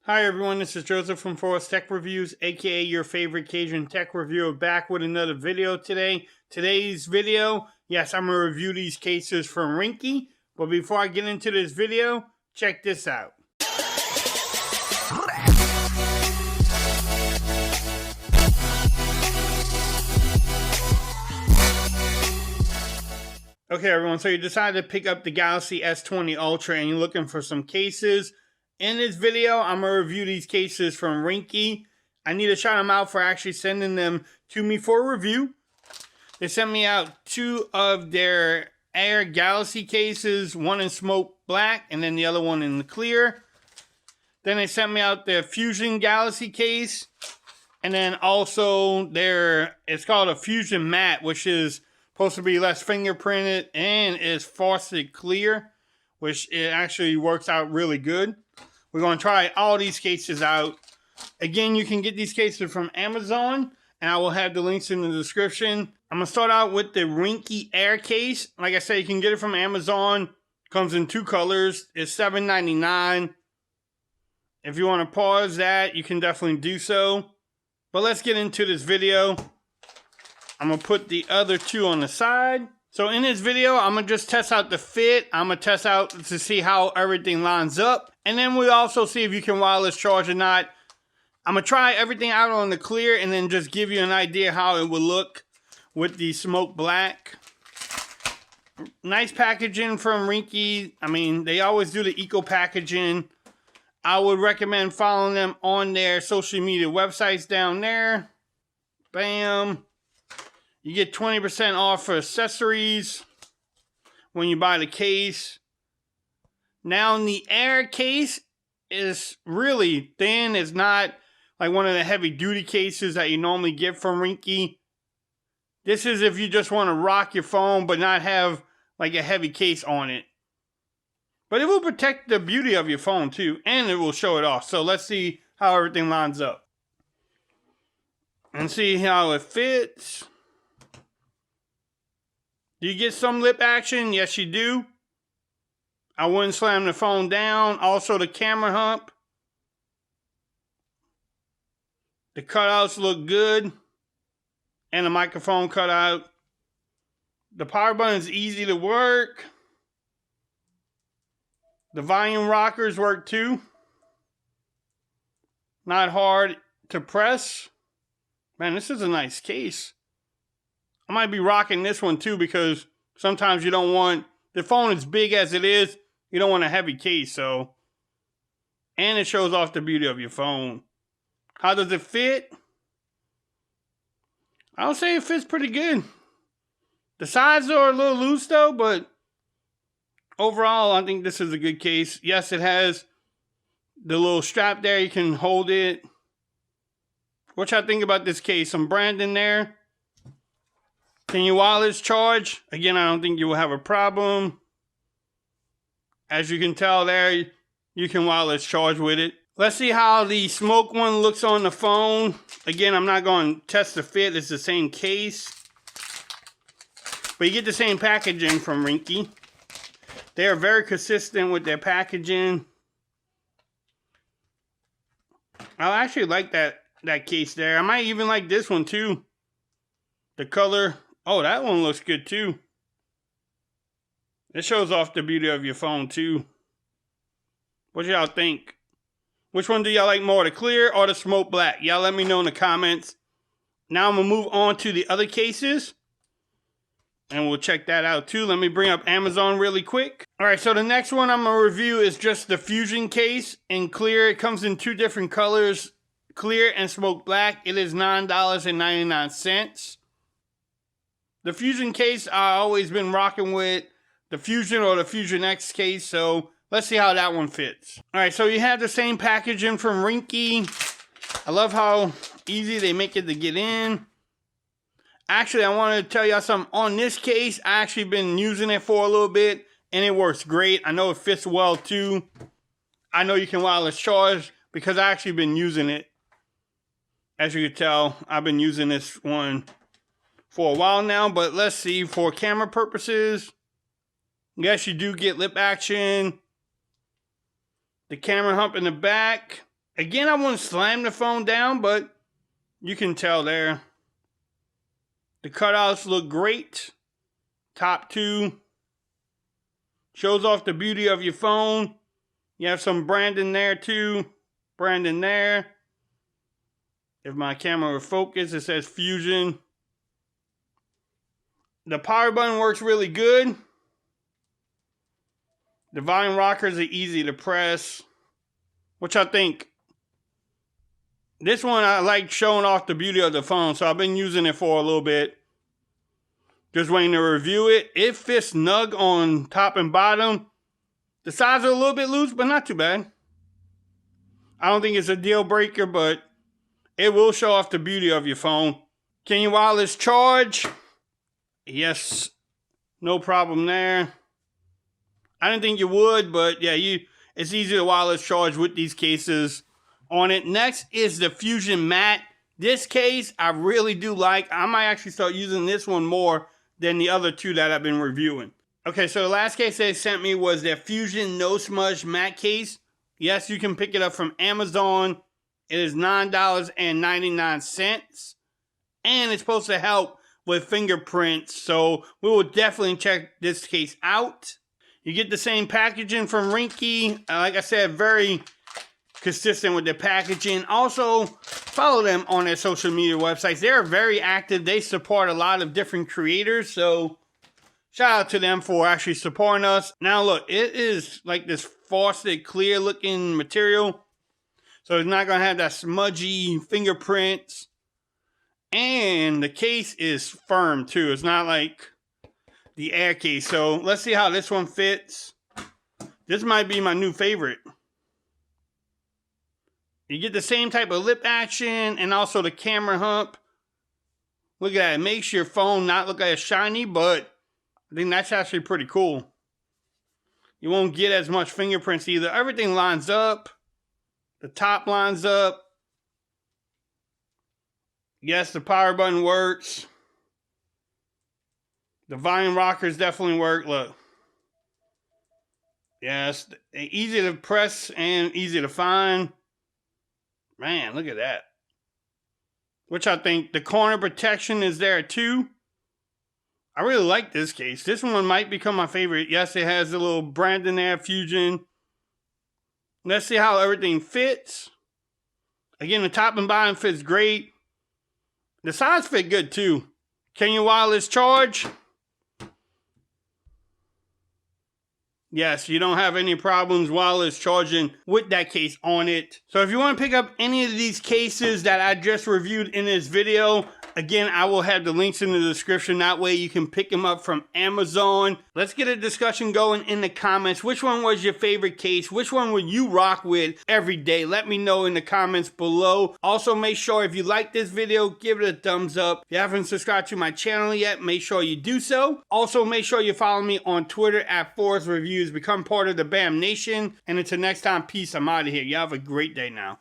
Hi everyone, this is Joseph from Forest Tech Reviews, aka your favorite Cajun tech reviewer, back with another video today. Today's video, yes, I'm going to review these cases from Rinke, but before I get into this video, check this out. Okay everyone, so you decided to pick up the Galaxy S20 Ultra and you're looking for some cases. In this video, I'm going to review these cases from Rinke. I need to shout them out for actually sending them to me for a review. They sent me out two of their Air Galaxy cases, one in smoke black and then the other one in the clear. Then they sent me out their Fusion Galaxy case. And then also it's called a Fusion Matte, which is supposed to be less fingerprinted and is faucet clear, which it actually works out really good. We're going to try all these cases out. Again, you can get these cases from Amazon, and I will have the links in the description. I'm going to start out with the Rinky Air Case. Like I said, you can get it from Amazon. Comes in two colors. It's $7.99. If you want to pause that, you can definitely do so. But let's get into this video. I'm going to put the other two on the side. So in this video, I'm going to just test out the fit. I'm going to test out to see how everything lines up. And then we'll also see if you can wireless charge or not. I'm going to try everything out on the clear and then just give you an idea how it would look with the smoke black. Nice packaging from Rinke. I mean, they always do the eco packaging. I would recommend following them on their social media websites down there. Bam. You get 20% off for accessories when you buy the case. Now, the Air case is really thin. It's not like one of the heavy duty cases that you normally get from Rinke. This is if you just want to rock your phone but not have like a heavy case on it. But it will protect the beauty of your phone too, and it will show it off. So let's see how everything lines up. And see how it fits. Do you get some lip action? Yes, you do. I wouldn't slam the phone down. Also, the camera hump. The cutouts look good. And the microphone cutout. The power button is easy to work. The volume rockers work too. Not hard to press. Man, this is a nice case. I might be rocking this one too because sometimes you don't want, the phone is big as it is, you don't want a heavy case, so. And it shows off the beauty of your phone. How does it fit? I would say it fits pretty good. The sides are a little loose though, but overall I think this is a good case. Yes, it has the little strap there, you can hold it. What y'all think about this case? Some branding there. Can you wireless charge? Again, I don't think you will have a problem. As you can tell there, you can wireless charge with it. Let's see how the smoke one looks on the phone. Again, I'm not going to test the fit. It's the same case. But you get the same packaging from Rinke. They are very consistent with their packaging. I actually like that case there. I might even like this one too. The color. Oh, that one looks good too. It shows off the beauty of your phone too. What y'all think? Which one do y'all like more, the clear or the smoke black? Y'all let me know in the comments. Now I'm going to move on to the other cases. And we'll check that out too. Let me bring up Amazon really quick. Alright, so the next one I'm going to review is just the Fusion case in clear. It comes in two different colors, clear and smoke black. It is $9.99. The Fusion case, I've always been rocking with the Fusion or the Fusion X case, so let's see how that one fits. Alright, so you have the same packaging from Rinke. I love how easy they make it to get in. Actually, I want to tell y'all something. On this case, I actually been using it for a little bit, and it works great. I know it fits well too. I know you can wireless charge because I actually been using it. As you can tell, I've been using this one for a while now, but let's see, for camera purposes, yes, you do get lip action. The camera hump in the back. Again, I wouldn't slam the phone down, but you can tell there. The cutouts look great. Top two. Shows off the beauty of your phone. You have some branding there too. Branding there. If my camera will focus, it says Fusion. The power button works really good. The volume rockers are easy to press, which I think, this one I like showing off the beauty of the phone, so I've been using it for a little bit. Just waiting to review it. It fits snug on top and bottom. The sides are a little bit loose, but not too bad. I don't think it's a deal breaker, but it will show off the beauty of your phone. Can you wireless charge? Yes, no problem there. I didn't think you would, but yeah, it's easy to wireless charge with these cases on it. Next is the Fusion Matte. This case I really do like. I might actually start using this one more than the other two that I've been reviewing. Okay, so the last case they sent me was their Fusion No Smudge Matte case. Yes, you can pick it up from Amazon. It is $9.99. And it's supposed to help with fingerprints. So we will definitely check this case out. You get the same packaging from Rinke. Like I said, very consistent with their packaging. Also, follow them on their social media websites. They're very active. They support a lot of different creators. So shout out to them for actually supporting us. Now look, it is like this frosted clear looking material. So it's not going to have that smudgy fingerprints. And the case is firm too. It's not like the Air case. So let's see how this one fits. This might be my new favorite. You get the same type of lip action and also the camera hump. Look at that. It makes your phone not look as shiny, but I think that's actually pretty cool. You won't get as much fingerprints either. Everything lines up. The top lines up. Yes, the power button works. The volume rockers definitely work. Look. Yes, easy to press and easy to find. Man, look at that. Which I think the corner protection is there too. I really like this case. This one might become my favorite. Yes, it has a little brand in there, Fusion. Let's see how everything fits. Again, the top and bottom fits great. The sides fit good too. Can you wireless charge? Yes, you don't have any problems wireless charging with that case on it. So if you want to pick up any of these cases that I just reviewed in this video, again, I will have the links in the description. That way you can pick them up from Amazon. Let's get a discussion going in the comments. Which one was your favorite case? Which one would you rock with every day? Let me know in the comments below. Also, make sure if you like this video, give it a thumbs up. If you haven't subscribed to my channel yet, make sure you do so. Also, make sure you follow me on Twitter at Forrest Reviews. Become part of the BAM Nation. And until next time, peace. I'm out of here. You have a great day now.